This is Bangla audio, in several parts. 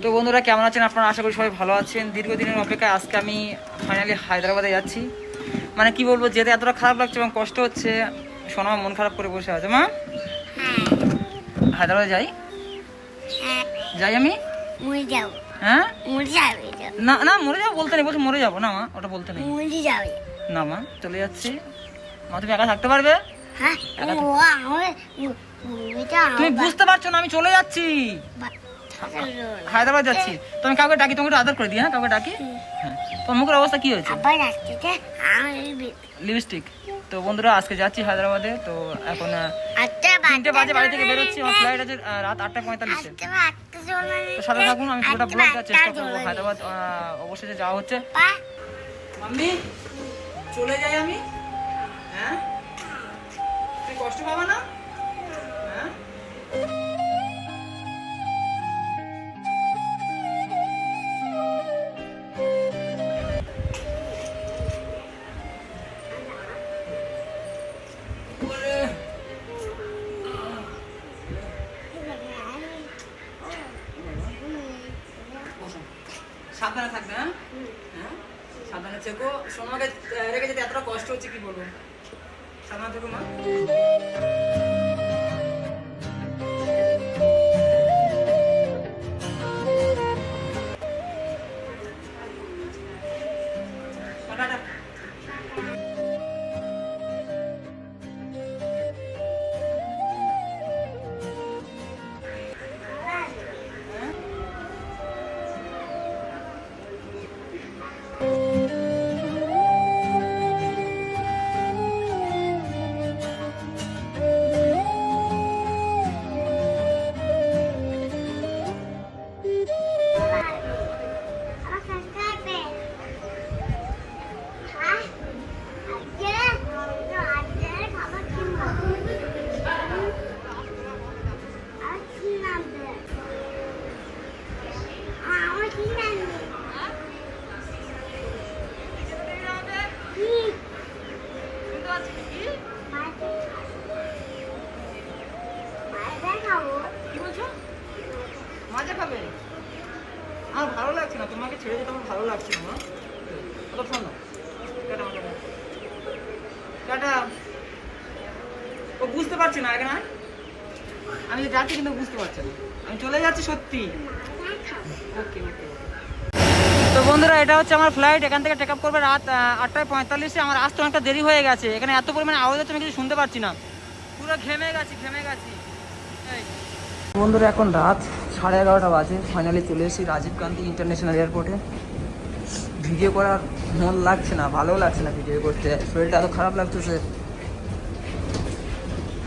তো বন্ধুরা কেমন আছেন আপনারা? আশা করি সবাই ভালো আছেন। দীর্ঘদিনের অপেক্ষায় আজকে আমি ফাইনালি হায়দ্রাবাদে যাচ্ছি। মানে কি বলবো, যেতে এতটা খারাপ লাগছে এবং কষ্ট হচ্ছে। সোনা মন খারাপ করে বসে আছে। মা হায়দ্রাবাদে যাই যাই আমি হ্যাঁ না না মরে যাবো বলতে নেই, বলছি মরে যাবো না মা, ওটা বলতে নেই না মা, চলে যাচ্ছি। মা তুমি একা থাকতে পারবে? তুমি বুঝতে পারছো না, আমি চলে যাচ্ছি, হায়দ্রাবাদ যাচ্ছি। তুমি কাউকে ডাকি, তোমাকে একটু আদর করে দিই। হ্যাঁ কাউকে ডাকি। হ্যাঁ তোমার মুখের অবস্থা কি হয়েছে? লিপস্টিক। তো বন্ধুরা আজকে যাচ্ছি হায়দ্রাবাদে। তো এখন 3টে বাজে বাড়ি থেকে বেরোচ্ছি। আমার ফ্লাইট আছে রাত 8:45-এ। তো সাথে থাকুন, আমি পুরোটা ব্লগ দেওয়ার চেষ্টা করবো। হায়দ্রাবাদ অবশেষে যাওয়া হচ্ছে। মাম্মি চলে যাই আমি। হ্যাঁ তুমি কষ্ট পাবা না? হ্যাঁ সাবধানে থাকবে। হ্যাঁ হ্যাঁ সাবধানে থেকো। সোনাকে রেখে যেতে এতটা কষ্ট হচ্ছে কি বলবো। সাবধানে থেকো মা। মজা খাবে? আমার ভালো লাগছে না, তোমাকে ছেড়ে যেতে আমার ভালো লাগছে না। টাটা। ও বুঝতে পারছি না এখানে আমি যাচ্ছি, কিন্তু বুঝতে পারছি না আমি চলে যাচ্ছি সত্যি। ওকে ওকে। তো বন্ধুরা এটা হচ্ছে আমার ফ্লাইট। এখান থেকে টেক আপ করবে রাত 8:45-এ। আমার আসতে অনেকটা দেরি হয়ে গেছে। এখানে এত পরিমাণে আওয়াজ হচ্ছে আমি কিছু শুনতে পাচ্ছি না। পুরো ঘেমে গেছি। বন্ধুরা এখন রাত 11:30 বাজে। ফাইনালি চলে এসেছি রাজীব গান্ধী ইন্টারন্যাশনাল এয়ারপোর্টে। ভিডিও করার মন লাগছে না, ভালো লাগছে না ভিডিও করতে। শরীরটা এত খারাপ লাগতেছে।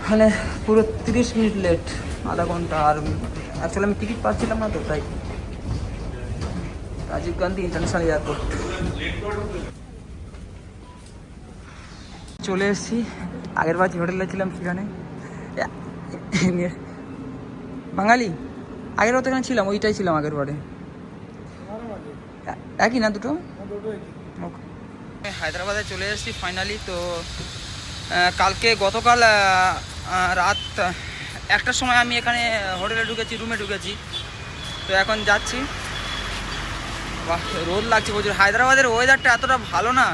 মানে পুরো 30 মিনিট লেট, আধা ঘন্টা। আর অ্যাকচুয়ালি আমি টিকিট পাচ্ছিলাম না, তো তাই। রাজীব গান্ধী ইন্টারন্যাশনাল এয়ারপোর্ট চলে এসেছি। আগের বার যে হোটেলে ছিলাম সেখানে বাঙালি আগের বার তো এখানে ছিলাম, ওইটাই ছিলাম আগের বারে। একই না দুটো? হায়দ্রাবাদে চলে এসেছি ফাইনালি। তো গতকাল রাত 1টার সময় আমি এখানে হোটেলে ঢুকেছি, রুমে ঢুকেছি। তো এখন যাচ্ছি। বাহ রোদ লাগছে প্রচুর। হায়দ্রাবাদের ওয়েদারটা এতটা ভালো না,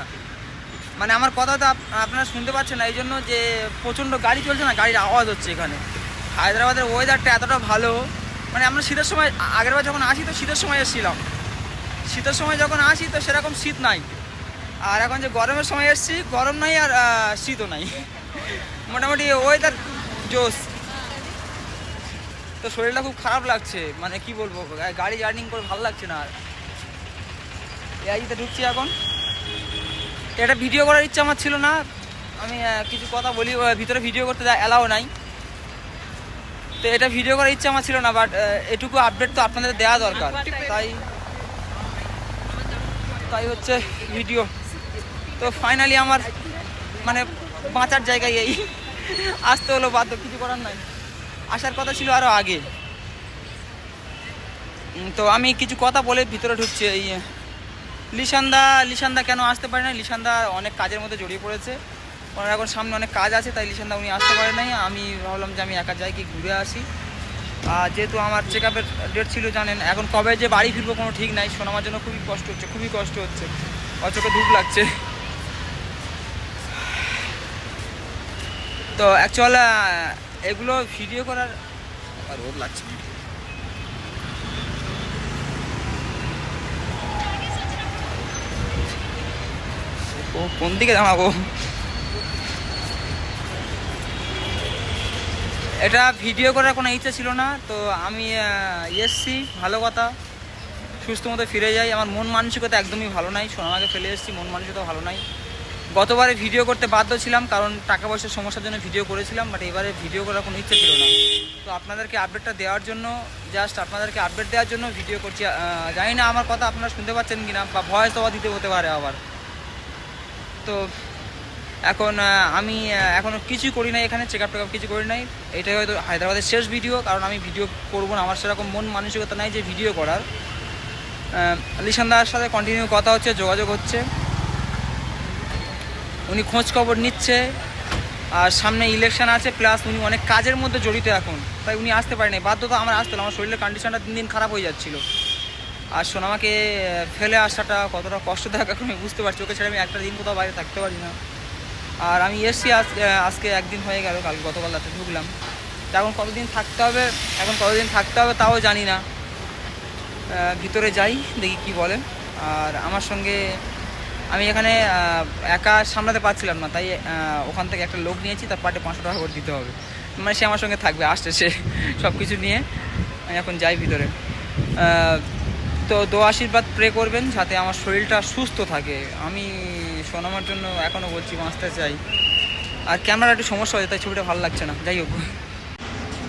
মানে আমার কথা তো আপনারা শুনতে পাচ্ছেন না, এই জন্য যে প্রচণ্ড গাড়ি চলছে না, গাড়ির আওয়াজ হচ্ছে এখানে। হায়দ্রাবাদের ওয়েদারটা এতটা ভালো, মানে আমরা শীতের সময় আগেরবার যখন আসি তো শীতের সময় এসেছিলাম। শীতের সময় যখন আসি তো সেরকম শীত নাই। আর এখন যে গরমের সময় এসেছি, গরম নাই আর শীতও নাই, মোটামুটি ওয়েদার জোস। তো শরীরটা খুব খারাপ লাগছে, মানে কি বলবো, গাড়ি জার্নিং করে ভালো লাগছে না। আর এআইতে ঢুকছি এখন। এটা ভিডিও করার ইচ্ছা আমার ছিল না, আমি কিছু কথা বলি, ভিতরে ভিডিও করতে অ্যালাও নাই। তো এটা ভিডিও করার ইচ্ছা আমার ছিল না, বাট এটুকু আপডেট তো আপনাদের দেওয়া দরকার, তাই হচ্ছে ভিডিও। তো ফাইনালি আমার মানে বাঁচার জায়গায় এই আসতে হলো, বাধ্য, কিছু করার নাই। আসার কথা ছিল আরও আগে। তো আমি কিছু কথা বলে ভিতরে ঢুকছি। এই লিশানদা কেন আসতে পারে না? লিশানদা অনেক কাজের মধ্যে জড়িয়ে পড়েছে, ওনার এখন সামনে অনেক কাজ আছে, তাই লিশানদা উনি আসতে পারে নাই। আমি ভাবলাম যে আমি একা যাই, কি ঘুরে আসি। আর যেহেতু আমার চেক আপের ডেট ছিল জানেন, এখন কবে যে বাড়ি ফিরবো কোনো ঠিক নাই। শোনার জন্য খুবই কষ্ট হচ্ছে, খুবই কষ্ট হচ্ছে, চোখে ধূপ লাগছে। তো অ্যাকচুয়াল এগুলো ভিডিও করার রোদ লাগছে। ও কোন দিকে দাঁড়াবো? এটা ভিডিও করার কোনো ইচ্ছা ছিল না, তো আমি এসছি, ভালো কথা, সুস্থ মতো ফিরে যাই। আমার মন মানসিকতা একদমই ভালো নাই, সোনামাকে ফেলে এসেছি, মন মানসিকতা ভালো নাই। গতবারে ভিডিও করতে বাধ্য ছিলাম কারণ টাকা পয়সার সমস্যার জন্য ভিডিও করেছিলাম, বাট এবারে ভিডিও করার কোনো ইচ্ছা ছিল না। তো আপনাদেরকে আপডেটটা দেওয়ার জন্য, জাস্ট আপনাদেরকে আপডেট দেওয়ার জন্য ভিডিও করছি। জানি না আমার কথা আপনারা শুনতে পাচ্ছেন কি না, বা ভয়েস ওভার দিতে হতে পারে আবার। তো এখন আমি এখনও কিছুই করি নাই, এখানে চেক আপ টেক আপ কিছু করি নাই। এটাই হয়তো হায়দ্রাবাদের শেষ ভিডিও, কারণ আমি ভিডিও করবো না, আমার সেরকম মন মানসিকতা নাই যে ভিডিও করার। লিশানদার সাথে কন্টিনিউ কথা হচ্ছে, যোগাযোগ হচ্ছে, উনি খোঁজ খবর নিচ্ছে। আর সামনে ইলেকশন আছে, প্লাস উনি অনেক কাজের মধ্যে জড়িত এখন, তাই উনি আসতে পারেনি। বাধ্যতা আমার আসতে হলো, আমার শরীরের কন্ডিশনটা দিন দিন খারাপ হয়ে যাচ্ছিল। আর সোনামাকে ফেলে আসাটা কতটা কষ্টদায়ক এখন আমি বুঝতে পারছি। ওকে ছেড়ে আমি একটা দিন কোথাও বাইরে থাকতে পারি না। আর আমি এসছি আজকে একদিন হয়ে গেল, গতকাল রাতে ঢুকলাম। এখন কতদিন থাকতে হবে, তাও জানি না। ভিতরে যাই, দেখি কি বলে। আর আমার সঙ্গে আমি এখানে একা সামলাতে পারছিলাম না, তাই ওখান থেকে একটা লোক নিয়েছি, তার পার্টে 500 টাকা করে দিতে হবে। মানে সে আমার সঙ্গে থাকবে, আসছে সে সব কিছু নিয়ে। আমি এখন যাই ভিতরে। তো দোয়া আশীর্বাদ প্রে করবেন যাতে আমার শরীরটা সুস্থ থাকে। আমি সোনামার জন্য এখনও বলছি বাঁচতে চাই। আর ক্যামেরা একটু সমস্যা হয়েছে, তাই ছবিটা ভালো লাগছে না। যাই হোক,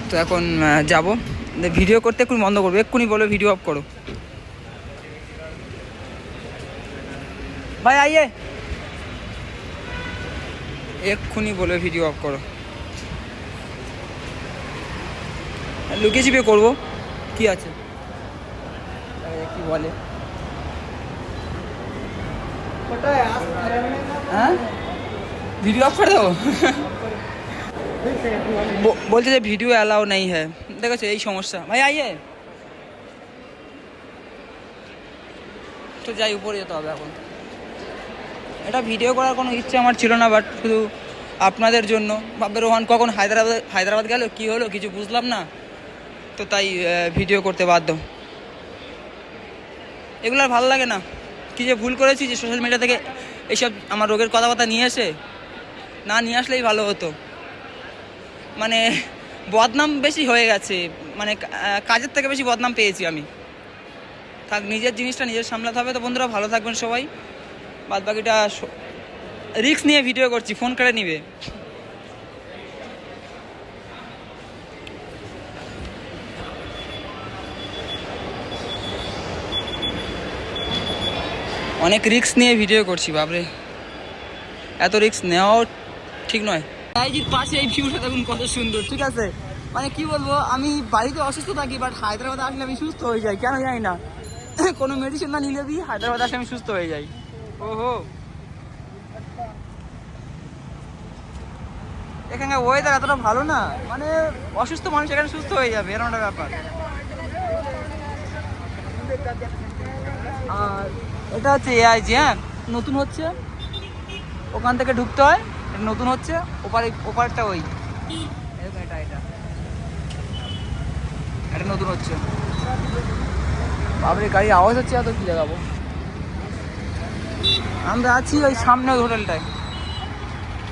তো এখন যাব, ভিডিও করতে এক্ষুনি বন্ধ করবো, এক্ষুনি বলো ভিডিও অফ করো। ভাই আইয়ে, এক্ষুনি বলে ভিডিও অফ করো। লুকিয়ে চিপে করবো, কি আছে, কি বলে। হ্যাঁ, ভিডিও অফ করে দেবো। বলছে যে ভিডিও অ্যালাউ নেই হ্যাঁ, দেখেছো এই সমস্যা। ভাই আইয়ে, তো যাই, উপরে যেতে হবে এখন। এটা ভিডিও করার কোনো ইচ্ছে আমার ছিল না, বাট শুধু আপনাদের জন্য। ভাববে রোহান কখন হায়দ্রাবাদ গেল, কি হলো কিছু বুঝলাম না, তো তাই ভিডিও করতে বাধ্য। এগুলো আর ভালো লাগে না। কী যে ভুল করেছি যে সোশ্যাল মিডিয়া থেকে এইসব আমার রোগের কথাবার্তা নিয়ে নিয়ে আসলেই ভালো হতো। মানে বদনাম বেশি হয়ে গেছে, মানে কাজের থেকে বেশি বদনাম পেয়েছি আমি। থাক, নিজের জিনিসটা নিজের সামলাতে হবে। তো বন্ধুরা ভালো থাকবেন সবাই, বাদ বাকিটা রিস্ক নিয়ে ভিডিও করছি, ফোন করে নিবে। অনেক রিস্ক নিয়ে ভিডিও করছি, বাবরে এত রিস্ক নেওয়াও ঠিক নয়। আইজির পাশে এই ভিউটা দেখুন কত সুন্দর, ঠিক আছে। মানে কি বলবো, আমি বাড়িতে অসুস্থ থাকি, বাট হায়দ্রাবাদে আসলে আমি সুস্থ হয়ে যাই, কেন জানি না। কোনো মেডিসিন না নিলে দিই, হায়দ্রাবাদে আসলে আমি সুস্থ হয়ে যাই। ওহো, এখানকার ওয়েদার এতটা ভালো না, মানে অসুস্থ মানুষ এখানে সুস্থ হয়ে যাবে, এরকম একটা ব্যাপার। আর এটা হচ্ছে এআইজি, হ্যাঁ নতুন হচ্ছে, ওখান থেকে ঢুকতে হয়, নতুন হচ্ছে। ওপারটা ওই এটা নতুন হচ্ছে। বাবরে গাড়ির আওয়াজ হচ্ছে, এত কি লাগাবো। আমরা আছি ওই সামনে ওই হোটেলটায়,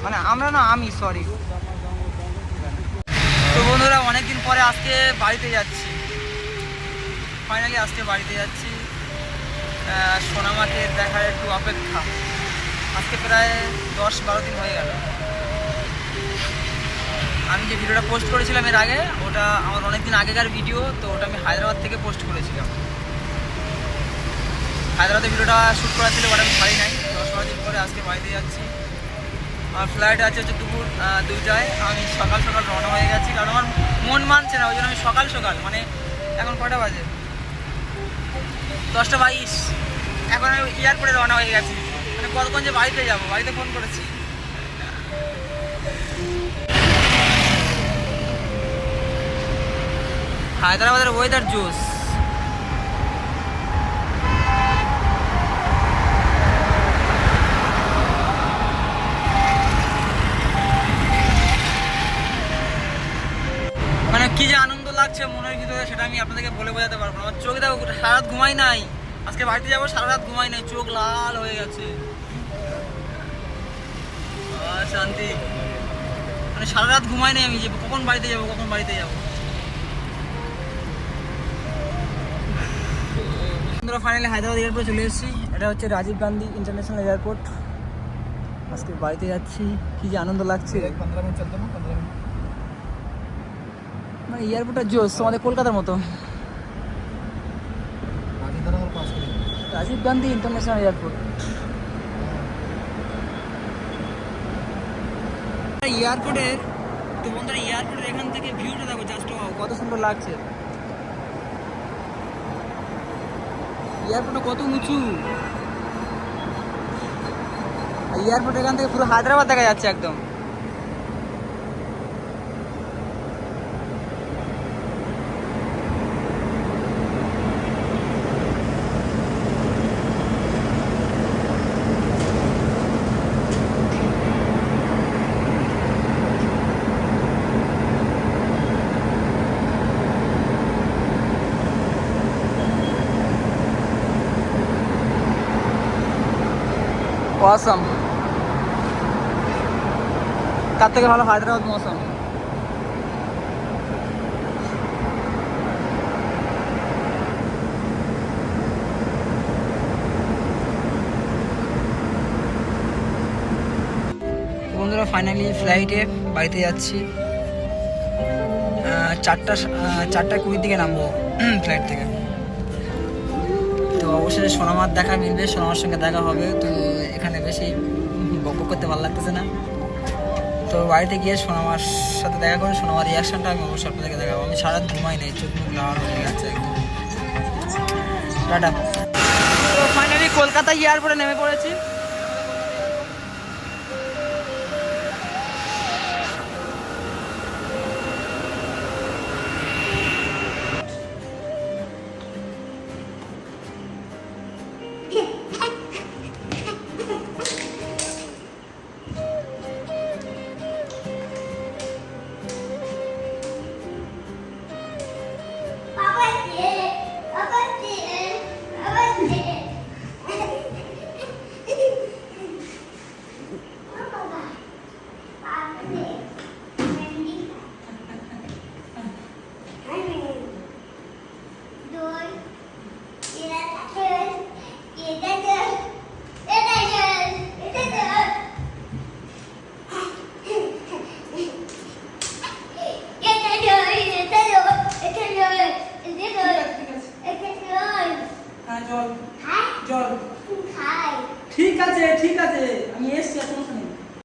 মানে আমরা না, আমি সরি। তো বন্ধুরা অনেকদিন পরে আজকে বাড়িতে যাচ্ছি, ফাইনালি আজকে বাড়িতে যাচ্ছি। সোনামাকে দেখার একটু অপেক্ষা। আজকে প্রায় 10-12 দিন হয়ে গেল। আমি যে ভিডিওটা পোস্ট করেছিলাম এর আগে, ওটা আমার অনেক দিন আগেকার ভিডিও, তো ওটা আমি হায়দ্রাবাদ থেকে পোস্ট করেছিলাম। হায়দ্রাবাদে ভিডিওটা শ্যুট করা ছিল, বাট আমি ছাড়ি নাই। 10-12 দিন পরে আজকে বাড়িতে যাচ্ছি। আমার ফ্লাইট আছে হচ্ছে দুপুর 2টায়। আমি সকাল সকাল রওনা হয়ে গেছি, কারণ আমার মন মানছে না, ওই জন্য আমি সকাল সকাল, মানে এখন কটা বাজে, 10টা 22, এখন আমি এয়ারপোর্টে রওনা হয়ে গেছি। মানে কতক্ষণ যে বাড়িতে যাবো, বাড়িতে ফোন করেছি। হায়দ্রাবাদের ওয়েদার জোস। মানে কি যে আনন্দ লাগছে মনের ভিতরে সেটা আমি আপনাদেরকে বলে বোঝাতে পারবো না। আমার চোখে দেখো সারা রাত ঘুমাই নাই, আজকে বাড়িতে যাবো, সারা রাত ঘুমাই নাই, চোখ লাল হয়ে গেছে। শান্তি, মানে সারা রাত ঘুমাই নাই আমি, যে কখন বাড়িতে যাবো কখন বাড়িতে যাবো। আমরা ফাইনালি হায়দ্রাবাদ এয়ারপোর্টে চলে এসেছি। এটা হচ্ছে রাজীব গান্ধী ইন্টারন্যাশনাল এয়ারপোর্ট। আজকে বাড়িতে যাচ্ছি, কি যে আনন্দ লাগছে। 15 মিনিট চলতে না, 15 মিনিট। মানে এয়ারপোর্টটা জোস, আমাদের কলকাতার মতো। Rajiv Gandhi international airport. এয়ারপোর্টের তো বন্ধুরা, এয়ারপোর্টের এখান থেকে ভিউটা দেখো, জাস্ট কত সুন্দর লাগছে। এয়ারপোর্টটা কত উঁচু, এয়ারপোর্ট এখান থেকে পুরো হায়দ্রাবাদ দেখা যাচ্ছে একদম। मौसम তার থেকে ভালো হায়দ্রাবাদ মৌসুম। বন্ধুরা ফাইনালি ফ্লাইটে বাড়িতে যাচ্ছি। 4:20 দিকে নামবো ফ্লাইট থেকে। তো অবশ্যই সোনামার দেখা মিলবে, সোনামার সঙ্গে দেখা হবে। তো এখানে বেশি বক করতে ভালো লাগতেছে না, তো বাড়িতে গিয়ে সোনামার সাথে দেখা করে সোনামার রিয়াকশানটা আমি অবশ্যই আপনাদেরকে দেখাবো। আমি সারা ঘুমাই নাই, চোখ মুখ লাল হয়ে গেছে একদম। টাটা। তো ফাইনালি কলকাতা এয়ারপোর্টে নেমে পড়েছি। জল ঠিক আছে, ঠিক আছে, আমি এসছি, সমস্যা নেই।